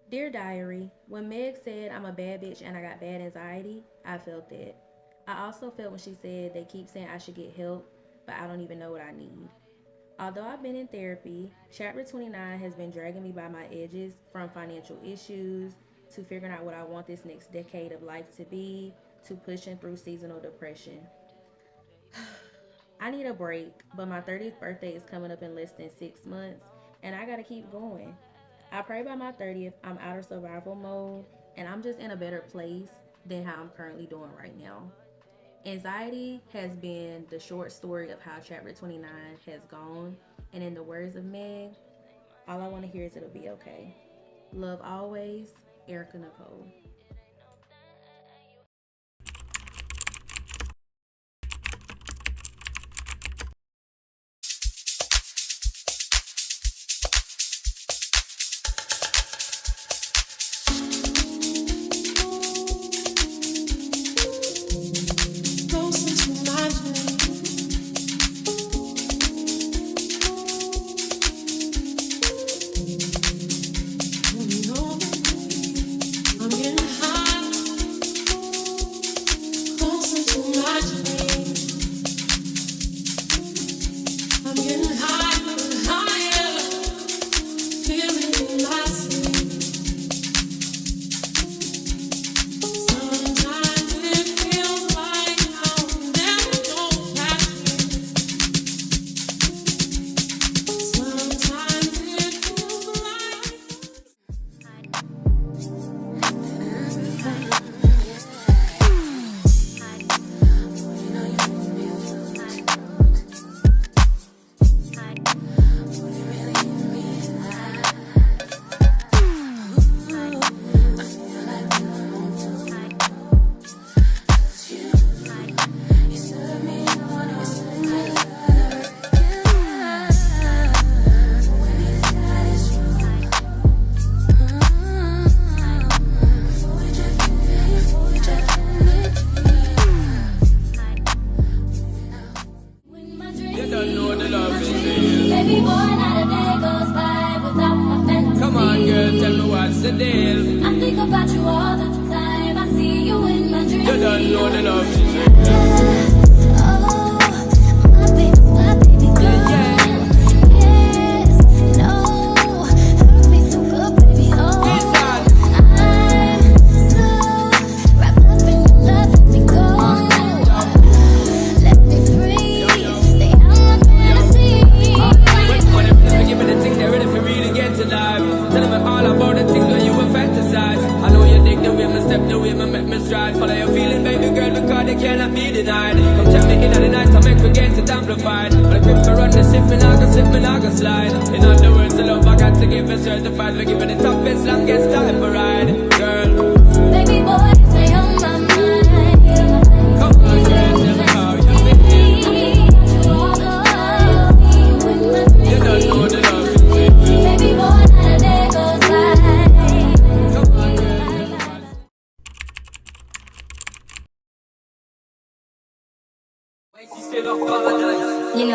Dear Diary, when Meg said I'm a bad bitch and I got bad anxiety, I felt that. I also felt when she said they keep saying I should get help, but I don't even know what I need. Although I've been in therapy, Chapter 29 has been dragging me by my edges, from financial issues to figuring out what I want this next decade of life to be to pushing through seasonal depression. I need a break, but my 30th birthday is coming up in less than 6 months, and I gotta keep going. I pray by my 30th, I'm out of survival mode, and I'm just in a better place than how I'm currently doing right now. Anxiety has been the short story of how Chapter 29 has gone, and in the words of Meg, all I want to hear is it'll be okay. Love always, Erica Nicole.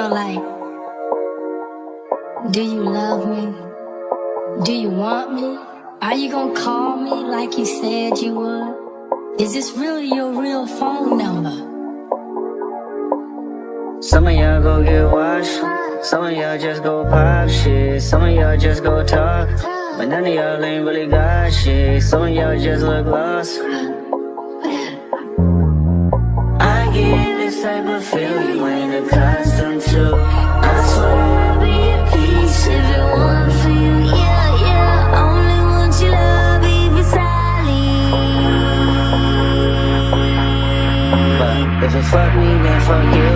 Like, do you love me? Do you want me? Are you gonna call me like you said you would? Is this really your real phone number? Some of y'all go get washed, some of y'all just go pop shit, some of y'all just go talk, but none of y'all ain't really got shit. Some of y'all just look lost. I get this type of feel you ain't accustomed to. I swear I'll be at peace if it weren't for you. Yeah, yeah, only want your love even silently. But if it fuck me, then fuck you,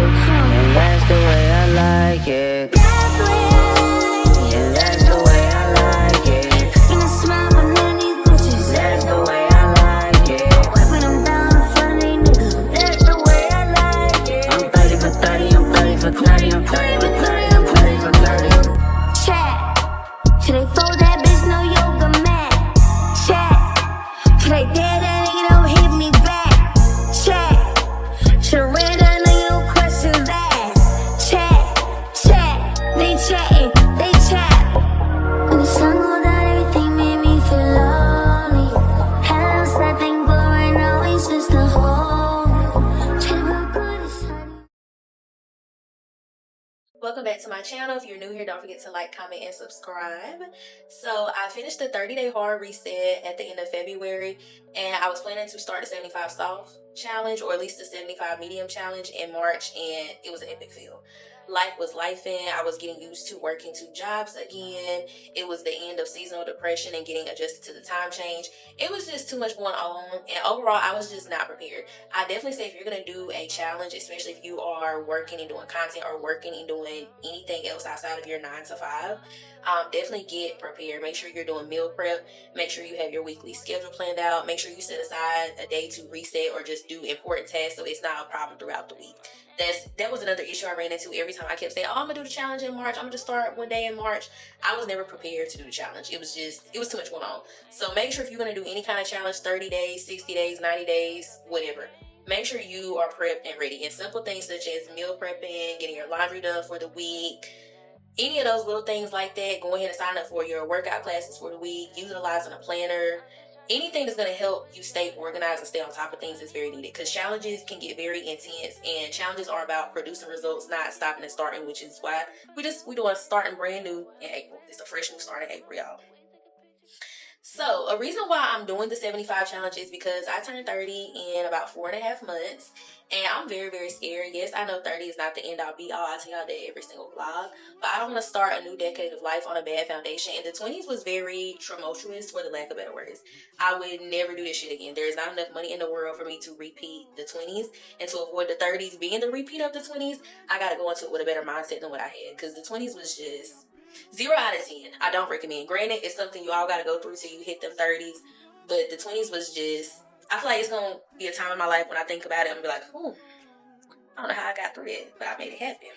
and that's the way I like it. That's the way I like it. Yeah, that's the way I like it. Making a smile for none of these bitches. That's the way I like it. Wiping them down in front of these niggas. That's the way I like it. I'm 30 for 30, I'm 30 for 30, I'm 30 for 30, I'm 30 for 30. Chat. Should they fold that bitch, no yoga mat? Chat. Should they dare that nigga, don't hit me back? Chat. Should ran that nigga, no question back to my channel. If you're new here, don't forget to like, comment, and subscribe. So I finished the 30-day hard reset at the end of February, and I was planning to start the 75 soft challenge, or at least the 75 medium challenge, in March, and it was an epic fail. Life was lifing. I was getting used to working 2 jobs again. It was the end of seasonal depression and getting adjusted to the time change. It was just too much going on, and overall I was just not prepared. I definitely say if you're going to do a challenge, especially if you are working and doing content or working and doing anything else outside of your 9 to 5, definitely get prepared. Make sure you're doing meal prep. Make sure you have your weekly schedule planned out. Make sure you set aside a day to reset or just do important tasks so it's not a problem throughout the week. That was another issue I ran into. Every time I kept saying, oh, I'm gonna do the challenge in March, I'm gonna just start one day in March, I was never prepared to do the challenge. It was too much going on. So make sure if you're gonna do any kind of challenge, 30 days, 60 days, 90 days, whatever, make sure you are prepped and ready. And simple things such as meal prepping, getting your laundry done for the week, any of those little things like that, go ahead and sign up for your workout classes for the week, utilizing a planner. Anything that's going to help you stay organized and stay on top of things is very needed, because challenges can get very intense, and challenges are about producing results, not stopping and starting, which is why we doing starting brand new in April. It's a fresh new start in April, y'all. So a reason why I'm doing the 75 challenge is because I turned 30 in about 4.5 months, and I'm very, very scared. Yes, I know 30 is not the end all be all. I tell y'all that every single vlog, but I don't want to start a new decade of life on a bad foundation. And the 20s was very tumultuous, for the lack of better words. I would never do this shit again. There is not enough money in the world for me to repeat the 20s, and to avoid the 30s being the repeat of the 20s, I got to go into it with a better mindset than what I had, because the 20s was just 0 out of 10. I don't recommend. Granted, it's something you all got to go through till you hit them 30s, but the 20s was just, I feel like it's going to be a time in my life when I think about it, I'm going to be like, ooh, I don't know how I got through that, but I made it happen.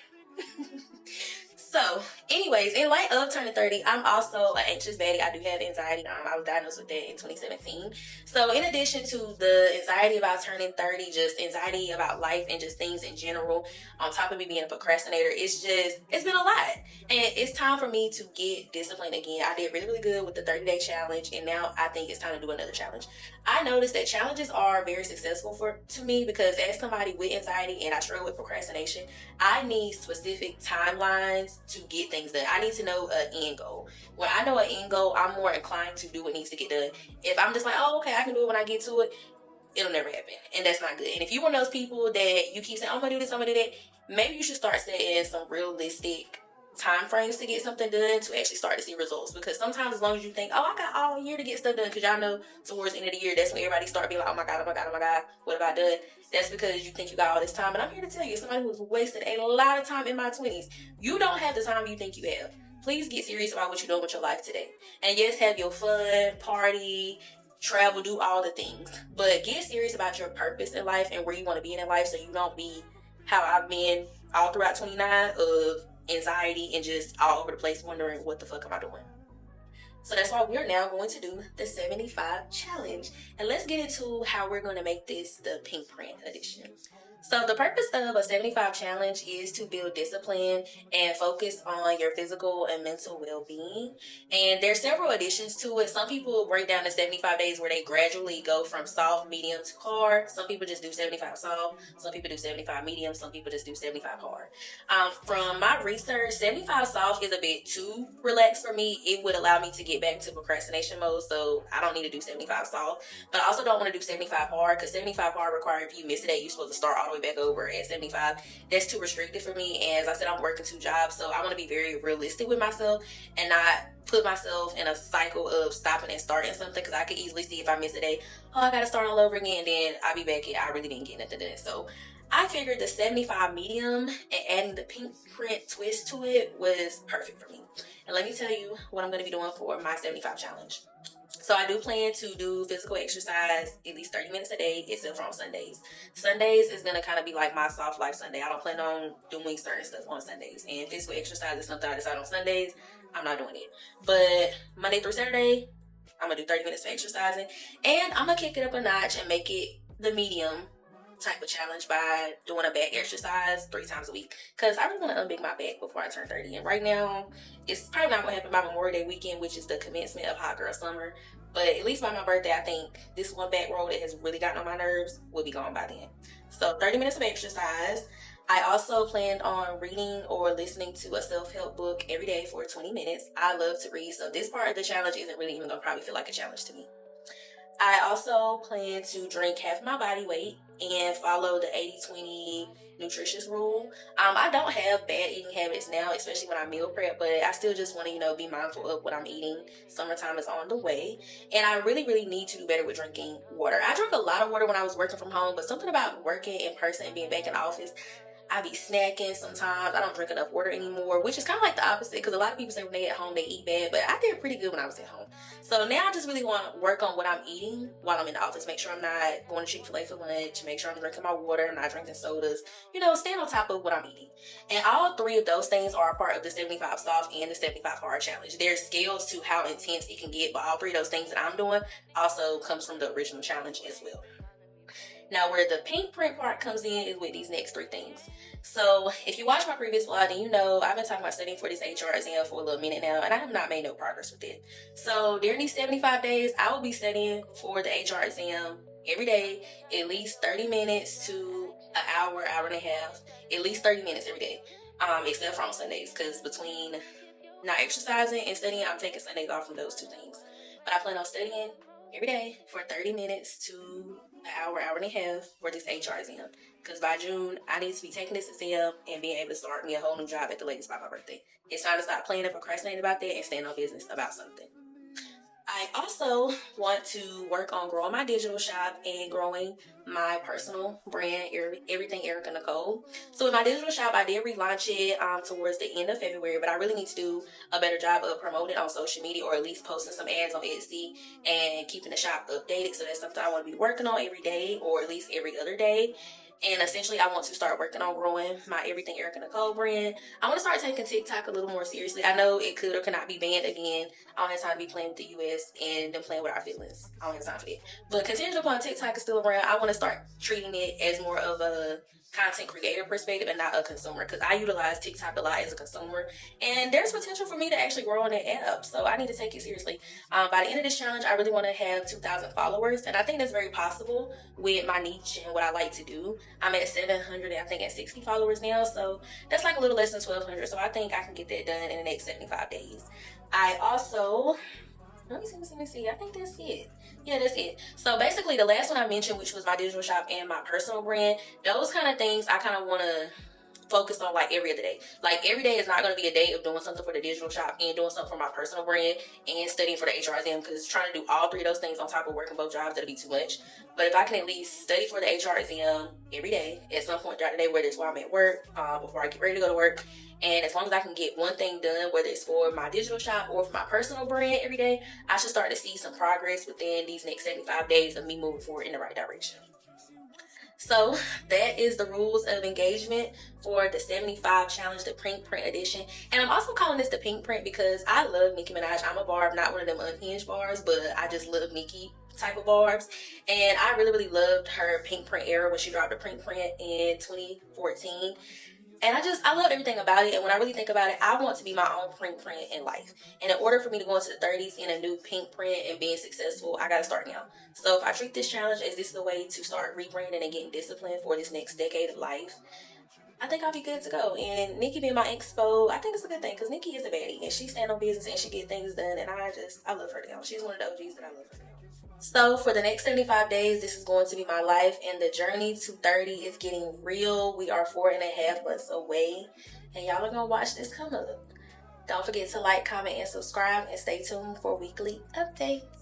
So, anyways, in light of turning 30, I'm also an anxious baddie. I do have anxiety. I was diagnosed with that in 2017. So, in addition to the anxiety about turning 30, just anxiety about life and just things in general, on top of me being a procrastinator, it's been a lot. And it's time for me to get disciplined again. I did really, really good with the 30-day challenge, and now I think it's time to do another challenge. I noticed that challenges are very successful to me, because as somebody with anxiety and I struggle with procrastination, I need specific timelines to get things done. I need to know an end goal. When I know an end goal, I'm more inclined to do what needs to get done. If I'm just like, oh, okay, I can do it when I get to it, it'll never happen. And that's not good. And if you're one of those people that you keep saying, oh, I'm gonna do this, I'm gonna do that, maybe you should start setting some realistic time frames to get something done, to actually start to see results. Because sometimes, as long as you think, oh, I got all year to get stuff done, because y'all know towards the end of the year, that's when everybody start being like, oh my god, oh my god, oh my god, what have I done? That's because you think you got all this time. But I'm here to tell you, somebody who's wasted a lot of time in my 20s, you don't have the time you think you have. Please get serious about what you're doing with your life today. And yes, have your fun, party, travel, do all the things, but get serious about your purpose in life and where you want to be in life, so you don't be how I've been all throughout 29, of anxiety and just all over the place wondering, what the fuck am I doing? So that's why we're now going to do the 75 challenge. And let's get into how we're going to make this the pink print edition. So the purpose of a 75 challenge is to build discipline and focus on your physical and mental well-being. And there's several additions to it. Some people break down the 75 days where they gradually go from soft, medium to hard. Some people just do 75 soft. Some people do 75 medium. Some people just do 75 hard. From my research, 75 soft is a bit too relaxed for me. It would allow me to get back to procrastination mode, so I don't need to do 75 soft. But I also don't want to do 75 hard, because 75 hard requires, if you miss a day, you're supposed to start all the way back over at 75. That's too restrictive for me. And as I said, I'm working 2 jobs, so I want to be very realistic with myself and not put myself in a cycle of stopping and starting something, because I could easily see if I miss a day, oh, I gotta start all over again, and then I'll be back and I really didn't get nothing done. So I figured the 75 medium and adding the pink print twist to it was perfect for me. And let me tell you what I'm going to be doing for my 75 challenge. So I do plan to do physical exercise at least 30 minutes a day, except for on Sundays. Sundays is going to kind of be like my soft life Sunday. I don't plan on doing certain stuff on Sundays. And physical exercise is something I decide on Sundays. I'm not doing it. But Monday through Saturday, I'm going to do 30 minutes of exercising. And I'm going to kick it up a notch and make it the medium type of challenge by doing a back exercise 3 times a week, because I really want to unbig my back before I turn 30. And right now, it's probably not going to happen by Memorial Day weekend, which is the commencement of Hot Girl Summer. But at least by my birthday, I think this one back roll that has really gotten on my nerves will be gone by then. So 30 minutes of exercise. I also planned on reading or listening to a self-help book every day for 20 minutes. I love to read, so this part of the challenge isn't really even going to probably feel like a challenge to me. I also plan to drink half my body weight and follow the 80-20 nutritious rule. I don't have bad eating habits now, especially when I meal prep, but I still just want to, be mindful of what I'm eating. Summertime is on the way, and I really, really need to do better with drinking water. I drank a lot of water when I was working from home, but something about working in person and being back in the office, I be snacking sometimes. I don't drink enough water anymore, which is kind of like the opposite because a lot of people say when they at home they eat bad, but I did pretty good when I was at home. So now I just really want to work on what I'm eating while I'm in the office. Make sure I'm not going to Chick-fil-A for lunch. Make sure I'm drinking my water. I'm not drinking sodas. Staying on top of what I'm eating. And all three of those things are a part of the 75 soft and the 75 hard challenge. There's scales to how intense it can get, but all three of those things that I'm doing also comes from the original challenge as well. Now, where the pink print part comes in is with these next three things. So, if you watch my previous vlog, then you know I've been talking about studying for this HR exam for a little minute now, and I have not made no progress with it. So, during these 75 days, I will be studying for the HR exam every day, at least 30 minutes to an hour, hour and a half, at least 30 minutes every day, except for on Sundays, because between not exercising and studying, I'm taking Sundays off from those two things. But I plan on studying every day for 30 minutes to an hour, hour and a half for this HR exam. Because by June, I need to be taking this exam and being able to start me a whole new job at the latest by my birthday. It's time to stop playing and procrastinating about that and stand on business about something. I also want to work on growing my digital shop and growing my personal brand, Everything Erica Nicole. So with my digital shop, I did relaunch it towards the end of February, but I really need to do a better job of promoting on social media, or at least posting some ads on Etsy and keeping the shop updated. So that's something I want to be working on every day, or at least every other day. And essentially, I want to start working on growing my Everything Erica Nicole brand. I want to start taking TikTok a little more seriously. I know it could or cannot be banned again. I don't have time to be playing with the US and them playing with our feelings. I don't have time for that. But contingent upon TikTok is still around, I want to start treating it as more of a content creator perspective and not a consumer, because I utilize TikTok a lot as a consumer, and there's potential for me to actually grow on that app, so I need to take it seriously. By the end of this challenge, I really want to have 2,000 followers, and I think that's very possible with my niche and what I like to do. I'm at 700 and I think at 60 followers now, so that's like a little less than 1,200, so I think I can get that done in the next 75 days. I also let me see. I think that's it. Yeah, that's it. So basically, the last one I mentioned, which was my digital shop and my personal brand, those kind of things I kind of want to focus on like every other day. Like every day is not going to be a day of doing something for the digital shop and doing something for my personal brand and studying for the HR exam, because trying to do all three of those things on top of working both jobs, that'll be too much. But if I can at least study for the HR exam every day at some point throughout the day, whether it's while I'm at work, before I get ready to go to work, and as long as I can get one thing done, whether it's for my digital shop or for my personal brand every day, I should start to see some progress within these next 75 days of me moving forward in the right direction. So that is the rules of engagement for the 75 challenge, the pink print edition. And I'm also calling this the pink print because I love Nicki Minaj. I'm a barb, not one of them unhinged barbs, but I just love Nicki type of barbs. And I really, really loved her pink print era when she dropped the pink print in 2014. And I love everything about it. And when I really think about it, I want to be my own pink print in life. And in order for me to go into the 30s in a new pink print and being successful, I got to start now. So if I treat this challenge as this is a way to start rebranding and getting disciplined for this next decade of life, I think I'll be good to go. And Nicki being my expo, I think it's a good thing because Nicki is a baddie and she stand on business and she get things done. And I love her down. She's one of the OGs that I love her down. So for the next 75 days, this is going to be my life, and the journey to 30 is getting real. We are 4.5 months away, and y'all are going to watch this come up. Don't forget to like, comment, and subscribe, and stay tuned for weekly updates.